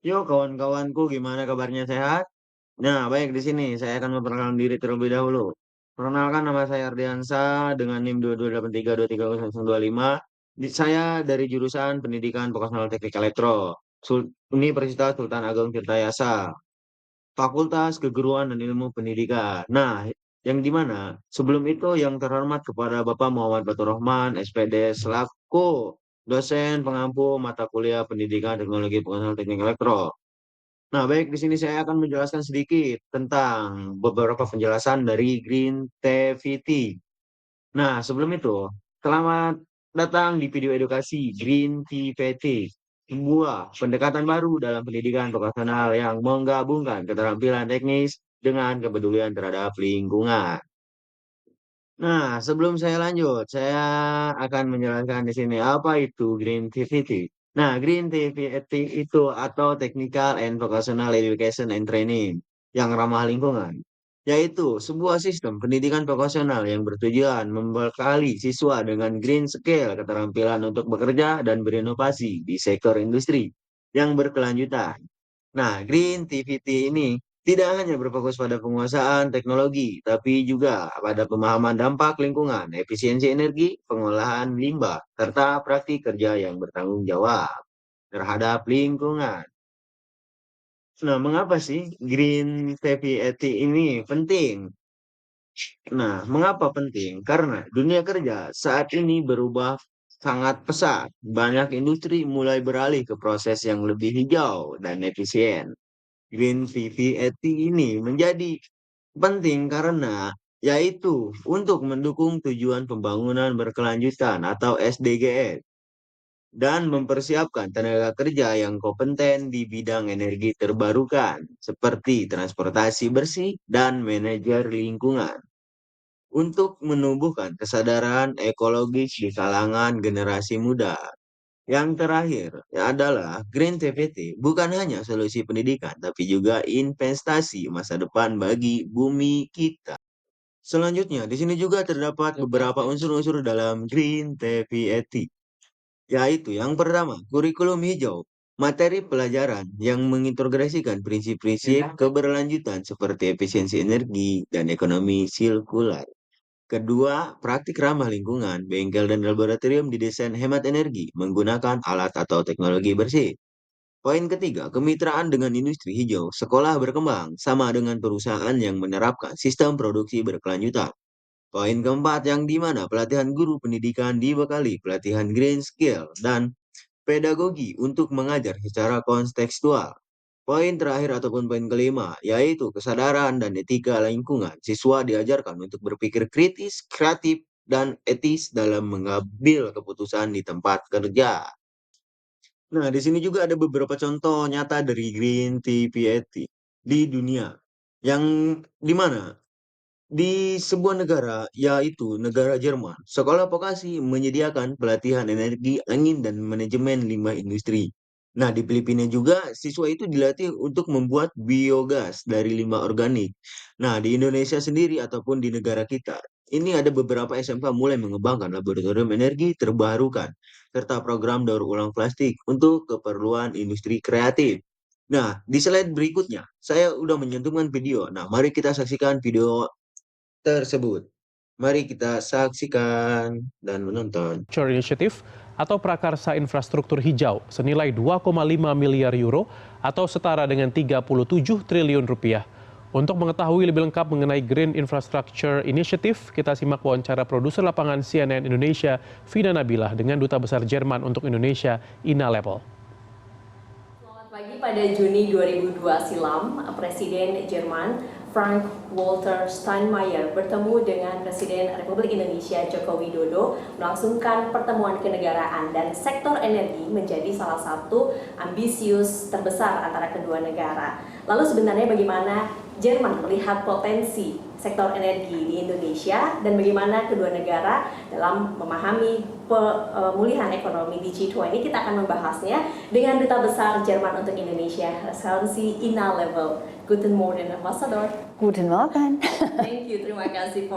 Yo kawan-kawanku, gimana kabarnya, sehat? Nah, baik, di sini saya akan memperkenalkan diri terlebih dahulu. Perkenalkan, nama saya Ardiansa dengan NIM 2283230025. Saya dari jurusan Pendidikan Vokasional Teknik Elektro, Universitas Sultan Ageng Tirtayasa, Fakultas Keguruan dan Ilmu Pendidikan. Nah, yang di mana sebelum itu yang terhormat kepada Bapak Muhammad Fathurrohman, S.Pd, selaku dosen pengampu mata kuliah Pendidikan Teknologi Vokasional Teknik Elektro. Nah, baik, di sini saya akan menjelaskan sedikit tentang beberapa penjelasan dari Green Tvet. Nah, sebelum itu, selamat datang di video edukasi Green Tvet, sebuah pendekatan baru dalam pendidikan vokasional yang menggabungkan keterampilan teknis dengan kepedulian terhadap lingkungan. Nah, sebelum saya lanjut, saya akan menjelaskan di sini apa itu Green TVT. Nah, Green TVT itu atau Technical and Vocational Education and Training yang ramah lingkungan, yaitu sebuah sistem pendidikan vokasional yang bertujuan membekali siswa dengan green skill, keterampilan untuk bekerja dan berinovasi di sektor industri yang berkelanjutan. Nah, Green TVT ini tidak hanya berfokus pada penguasaan teknologi, tapi juga pada pemahaman dampak lingkungan, efisiensi energi, pengolahan limbah, serta praktik kerja yang bertanggung jawab terhadap lingkungan. Nah, mengapa sih Green TVT ini penting? Nah, mengapa penting? Karena dunia kerja saat ini berubah sangat pesat. Banyak industri mulai beralih ke proses yang lebih hijau dan efisien. Green VVAT ini menjadi penting karena yaitu untuk mendukung tujuan pembangunan berkelanjutan atau SDGs dan mempersiapkan tenaga kerja yang kompeten di bidang energi terbarukan seperti transportasi bersih dan manajer lingkungan untuk menumbuhkan kesadaran ekologis di kalangan generasi muda. Yang terakhir adalah Green TVT bukan hanya solusi pendidikan, tapi juga investasi masa depan bagi bumi kita. Selanjutnya, di sini juga terdapat beberapa unsur-unsur dalam Green TVT, yaitu yang pertama, kurikulum hijau, materi pelajaran yang mengintegrasikan prinsip-prinsip keberlanjutan seperti efisiensi energi dan ekonomi sirkular. Kedua, praktik ramah lingkungan, bengkel dan laboratorium didesain hemat energi menggunakan alat atau teknologi bersih. Poin ketiga, kemitraan dengan industri hijau. Sekolah berkembang sama dengan perusahaan yang menerapkan sistem produksi berkelanjutan. Poin keempat, yang di mana pelatihan guru pendidikan dibekali pelatihan green skill dan pedagogi untuk mengajar secara kontekstual. Poin terakhir ataupun poin kelima, yaitu kesadaran dan etika lingkungan. Siswa diajarkan untuk berpikir kritis, kreatif, dan etis dalam mengambil keputusan di tempat kerja. Nah, di sini juga ada beberapa contoh nyata dari Green Tea PAT di dunia. Yang di mana di sebuah negara, yaitu negara Jerman, sekolah vokasi menyediakan pelatihan energi angin dan manajemen limbah industri. Nah, di Filipina juga siswa itu dilatih untuk membuat biogas dari limbah organik. Nah, di Indonesia sendiri ataupun di negara kita, ini ada beberapa SMK mulai mengembangkan laboratorium energi terbarukan serta program daur ulang plastik untuk keperluan industri kreatif. Nah, di slide berikutnya, saya udah menyantumkan video. Nah, mari kita saksikan video tersebut. Mari kita saksikan dan menonton. Initiative atau prakarsa infrastruktur hijau senilai 2,5 miliar euro atau setara dengan 37 triliun rupiah. Untuk mengetahui lebih lengkap mengenai Green Infrastructure Initiative, kita simak wawancara produser lapangan CNN Indonesia, Vina Nabilah, dengan Duta Besar Jerman untuk Indonesia, Ina Lepel. Selamat pagi. Pada Juni 2002 silam, Presiden Jerman Frank-Walter Steinmeier bertemu dengan Presiden Republik Indonesia Joko Widodo melangsungkan pertemuan kenegaraan dan sektor energi menjadi salah satu ambisius terbesar antara kedua negara. Lalu sebenarnya bagaimana Jerman melihat potensi sektor energi di Indonesia dan bagaimana kedua negara dalam memahami pemulihan ekonomi di G20. Kita akan membahasnya dengan Duta Besar Jerman untuk Indonesia, Excellency Ina Lepel. Guten Morgen, Ambassador. Guten Morgen. Thank you, terima kasih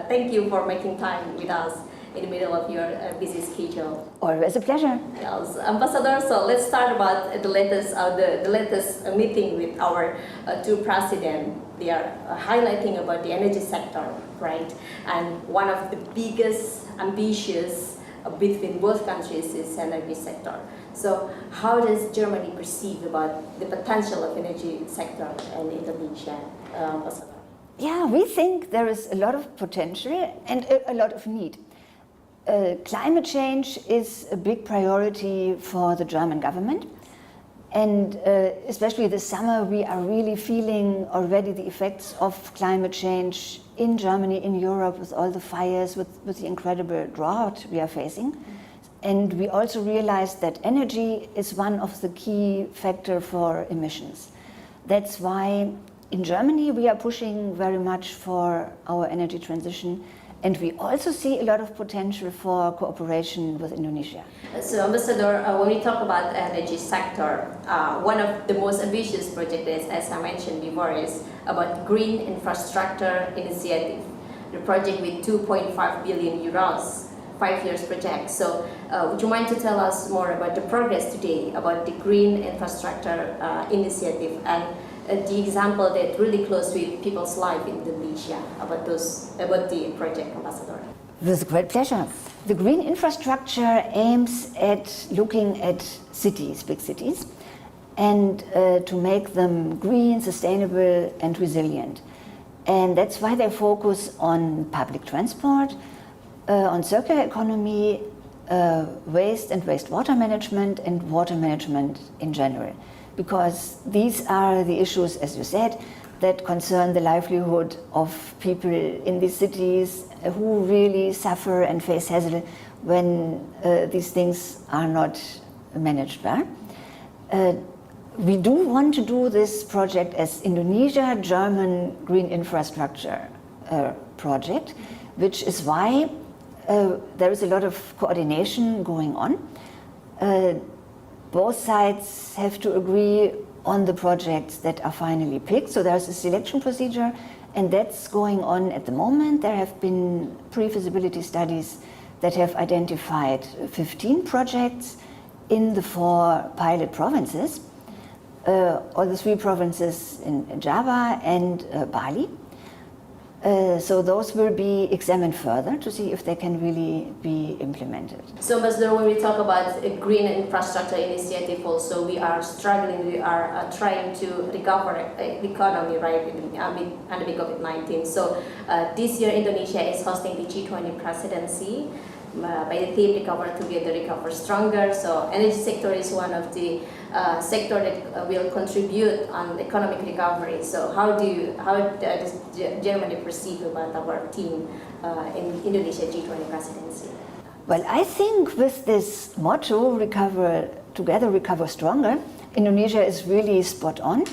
thank you for making time with us. in the middle of your busy schedule. Always a pleasure. Yes, Ambassador. So let's start about the latest meeting with our two presidents. They are highlighting about the energy sector, right? And one of the biggest ambitious between both countries is energy sector. So how does Germany perceive about the potential of energy sector in Indonesia, Ambassador? Yeah, we think there is a lot of potential and a lot of need. Climate change is a big priority for the German government. And especially this summer, we are really feeling already the effects of climate change in Germany, in Europe, with all the fires, with the incredible drought we are facing. And we also realize that energy is one of the key factors for emissions. That's why in Germany we are pushing very much for our energy transition. And we also see a lot of potential for cooperation with Indonesia. So, Ambassador, when we talk about energy sector, one of the most ambitious projects, as I mentioned before, is about green infrastructure initiative. The project with 2.5 billion euros, 5 years project. So, would you mind to tell us more about the progress today about the green infrastructure initiative and the example that really close with people's life in Indonesia about the project, Ambassador? With great pleasure. The green infrastructure aims at looking at cities, big cities, and to make them green, sustainable, and resilient. And that's why they focus on public transport, on circular economy, waste and wastewater management, and water management in general. Because these are the issues, as you said, that concern the livelihood of people in these cities who really suffer and face hassle when these things are not managed well. We do want to do this project as Indonesia-German green infrastructure project, which is why there is a lot of coordination going on. Both sides have to agree on the projects that are finally picked. So there's a selection procedure, and that's going on at the moment. There have been pre-feasibility studies that have identified 15 projects in the 4 pilot provinces, all the 3 provinces in Java and Bali. So those will be examined further to see if they can really be implemented. So, Ambassador, when we talk about a green infrastructure initiative, also we are struggling. We are trying to recover the economy, right, under the COVID-19. So this year, Indonesia is hosting the G20 presidency. By the theme "Recover Together, Recover Stronger." So, energy sector is one of the sector that will contribute on economic recovery. So, how does Germany perceive about our team in Indonesia G20 presidency? Well, I think with this motto "Recover Together, Recover Stronger," Indonesia is really spot on.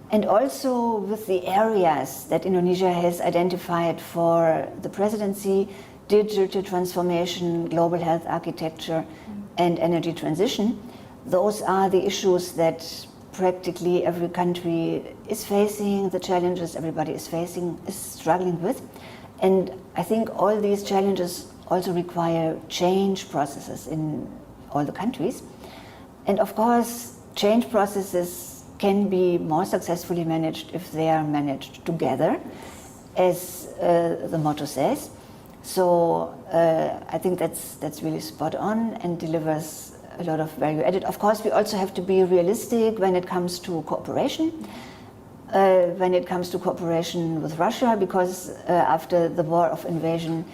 And also with the areas that Indonesia has identified for the presidency: digital transformation, global health architecture, and energy transition. Those are the issues that practically every country is facing, the challenges everybody is facing, is struggling with. And I think all these challenges also require change processes in all the countries. And of course, change processes can be more successfully managed if they are managed together, as the motto says. So I think that's really spot on and delivers a lot of value added. Of course, we also have to be realistic when it comes to cooperation. When it comes to cooperation with Russia, because after the war of invasion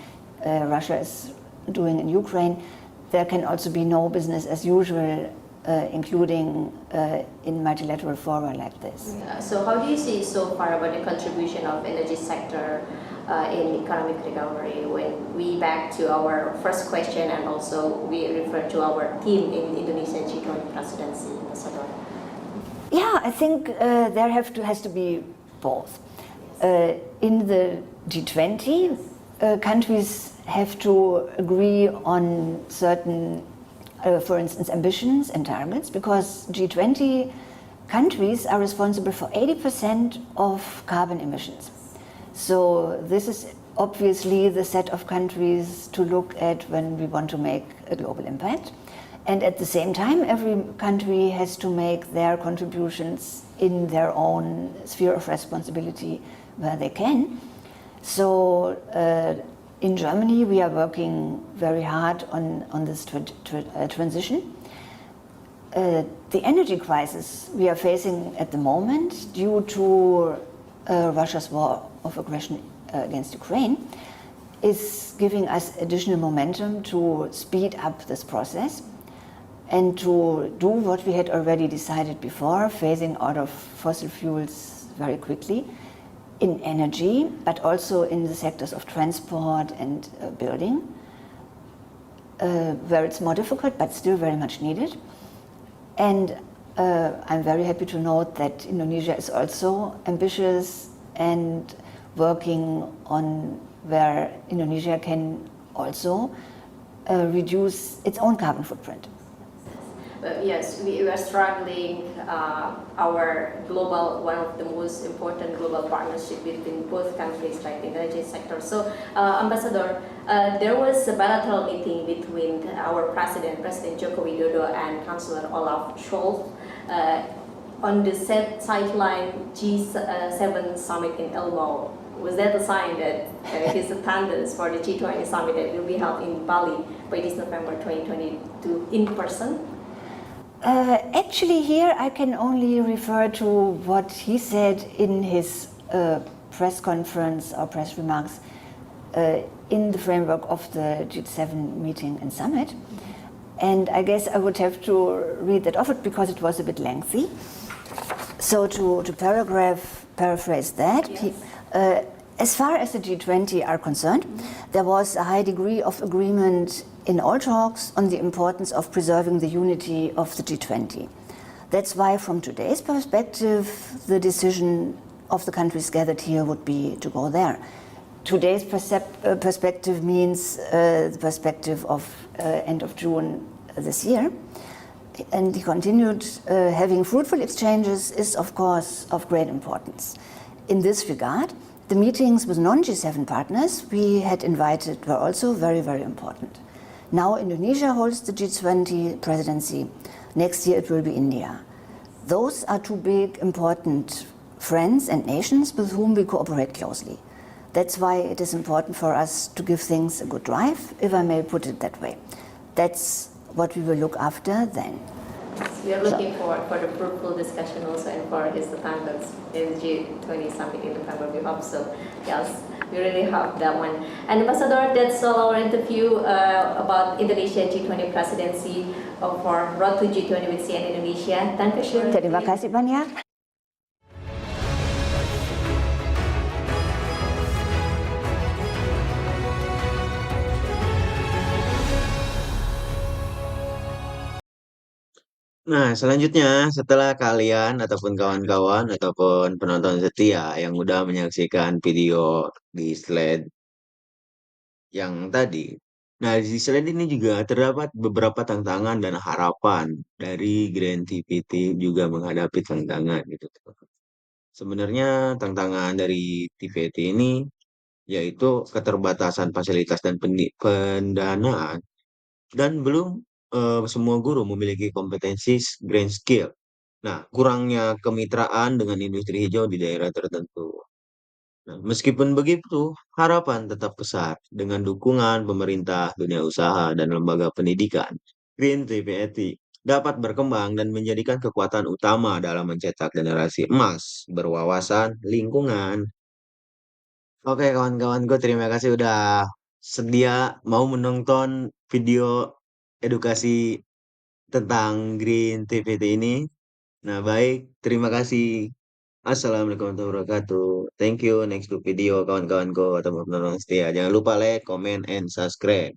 Russia is doing in Ukraine, there can also be no business as usual, including in multilateral fora like this. So how do you see so far about the contribution of energy sector in economic recovery when we back to our first question and also we refer to our team in Indonesia G20 presidency, Ambassador? Yeah, I think there has to be both. In the G20, countries have to agree on certain, for instance, ambitions and targets, because G20 countries are responsible for 80% of carbon emissions. So this is obviously the set of countries to look at when we want to make a global impact. And at the same time, every country has to make their contributions in their own sphere of responsibility where they can. So in Germany, we are working very hard on this transition. The energy crisis we are facing at the moment due to Russia's war of aggression against Ukraine is giving us additional momentum to speed up this process and to do what we had already decided before, phasing out of fossil fuels very quickly in energy, but also in the sectors of transport and building, where it's more difficult, but still very much needed. And I'm very happy to note that Indonesia is also ambitious and working on where Indonesia can also reduce its own carbon footprint. Yes, we are struggling our global, one of the most important global partnership between both countries, like the energy sector. So, Ambassador, there was a bilateral meeting between our President Joko Widodo and Chancellor Olaf Scholz on the sideline G7 summit in Elmo. Was that a sign that his attendance for the G20 summit that will be held in Bali by this November 2022 in person? Actually, here I can only refer to what he said in his press conference or press remarks in the framework of the G7 meeting and summit. And I guess I would have to read that off it because it was a bit lengthy. So to paraphrase that, Yes. As far as the G20 are concerned, there was a high degree of agreement in all talks on the importance of preserving the unity of the G20. That's why from today's perspective, the decision of the countries gathered here would be to go there. Today's perspective means the perspective of end of June this year. And he continued, having fruitful exchanges is of course of great importance. In this regard, the meetings with non-G7 partners we had invited were also very, very important. Now Indonesia holds the G20 presidency. Next year it will be India. Those are two big, important friends and nations with whom we cooperate closely. That's why it is important for us to give things a good drive, if I may put it that way. That's what we will look after then. We are looking forward for the fruitful discussion also and for his attendance in the G20 summit in November. We hope so. Yes, we really hope that one. And Ambassador, that's all our interview about Indonesia G20 presidency for Road to G20 with CN Indonesia. Dankeschön. Terima kasih banyak. Nah, selanjutnya setelah kalian ataupun kawan-kawan ataupun penonton setia yang udah menyaksikan video di slide yang tadi. Nah, di slide ini juga terdapat beberapa tantangan dan harapan dari Grand TPT juga menghadapi tantangan gitu. Sebenarnya tantangan dari TVT ini yaitu keterbatasan fasilitas dan pendanaan dan belum semua guru memiliki kompetensi grand skill. Nah, kurangnya kemitraan dengan industri hijau di daerah tertentu. Nah, meskipun begitu, harapan tetap besar dengan dukungan pemerintah, dunia usaha, dan lembaga pendidikan. Green TPT dapat berkembang dan menjadikan kekuatan utama dalam mencetak generasi emas berwawasan lingkungan. Oke, kawan-kawanku, terima kasih udah sedia mau menonton video edukasi tentang Green TVT ini. Nah, baik, terima kasih. Assalamualaikum warahmatullahi wabarakatuh. Thank you. Next to video, kawan-kawanku atau penonton setia. Jangan lupa like, comment, and subscribe.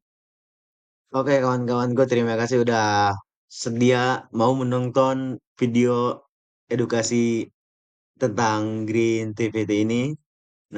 Oke, kawan-kawanku, terima kasih udah sedia mau menonton video edukasi tentang Green TVT ini.